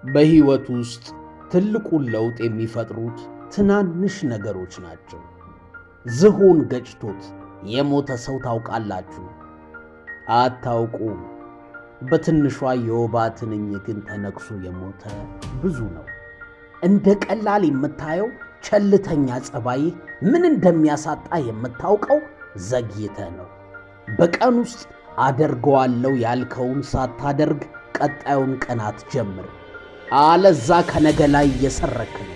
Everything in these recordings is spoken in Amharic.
በሕይወት ውስጥ ትልቁን ለውጥ የሚፈጥሩት ትናንሽ ነገሮች ናቸው። ዝሆን ገጭቶት የሞተ ሰው ታውቃላችሁ? አታውቁም። በትንሿ የወባ ትንኝ ግን ተነክሶ የሞተ ብዙ ነው። እንደ ቀላል የምታየው ቸልተኛ ጸባይህ ምን እንደሚያሳጣ የምታውቀው ዘግይተ ነው። በቀን ውስጥ አደርገዋለሁ ያልከውን ሳታደርግ ቀጣዩን ቀናት ጀምር። አለዛ ከነገ ላይ እየሰረክ ነው።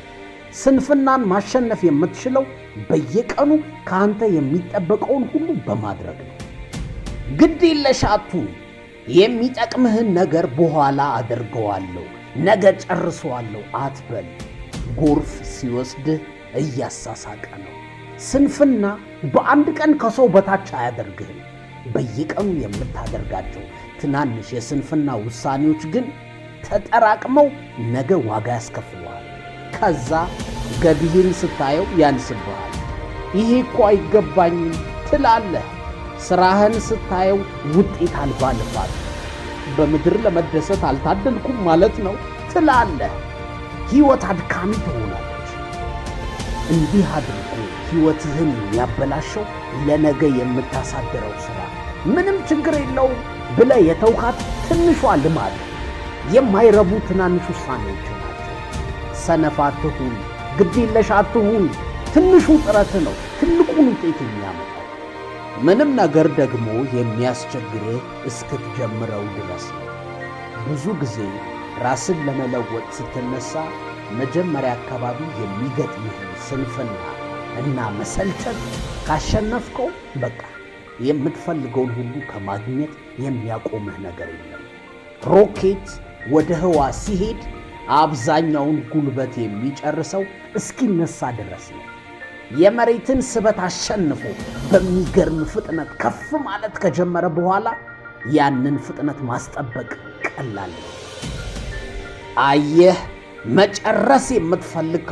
ስንፍናን ማሸነፍ የምትችለው በየቀኑ ከአንተ የሚጠበቀውን ሁሉ በማድረግ ነው። ግድ የለሽ አትሁን። የሚጠቅምህን ነገር በኋላ አደርገዋለሁ፣ ነገ ጨርሰዋለሁ አትበል። ጎርፍ ሲወስድህ እያሳሳቀ ነው። ስንፍና በአንድ ቀን ከሰው በታች አያደርግህም። በየቀኑ የምታደርጋቸው ትናንሽ የስንፍና ውሳኔዎች ግን ተጠራቅመው ነገ ዋጋ ያስከፍሉሃል። ከዛ ገቢህን ስታየው ያንስብሃል። ይሄ እኮ አይገባኝም ትላለህ። ሥራህን ስታየው ውጤት አልባ ልፋት፣ በምድር ለመደሰት አልታደልኩም ማለት ነው ትላለህ። ሕይወት አድካሚ ትሆናለች። እንዲህ አድርጎ ሕይወትህን የሚያበላሸው ለነገ የምታሳድረው ሥራ ምንም ችግር የለውም ብለህ የተውካት ትንሿ ልማድ የማይረቡ ትናንሽ ውሳኔዎች ናቸው። ሰነፍ አትሁን፣ ግዴለሽ አትሁን። ትንሹ ጥረት ነው ትልቁን ውጤት የሚያመጣው። ምንም ነገር ደግሞ የሚያስቸግርህ እስክትጀምረው ድረስ ነው። ብዙ ጊዜ ራስን ለመለወጥ ስትነሳ መጀመሪያ አካባቢ የሚገጥምህን ስንፍና እና መሰልቸት ካሸነፍከው በቃ የምትፈልገውን ሁሉ ከማግኘት የሚያቆምህ ነገር የለም። ሮኬት ወደ ህዋ ሲሄድ አብዛኛውን ጉልበት የሚጨርሰው እስኪነሳ ድረስ ነው። የመሬትን ስበት አሸንፎ በሚገርም ፍጥነት ከፍ ማለት ከጀመረ በኋላ ያንን ፍጥነት ማስጠበቅ ቀላል ነው። አየህ፣ መጨረስ የምትፈልግ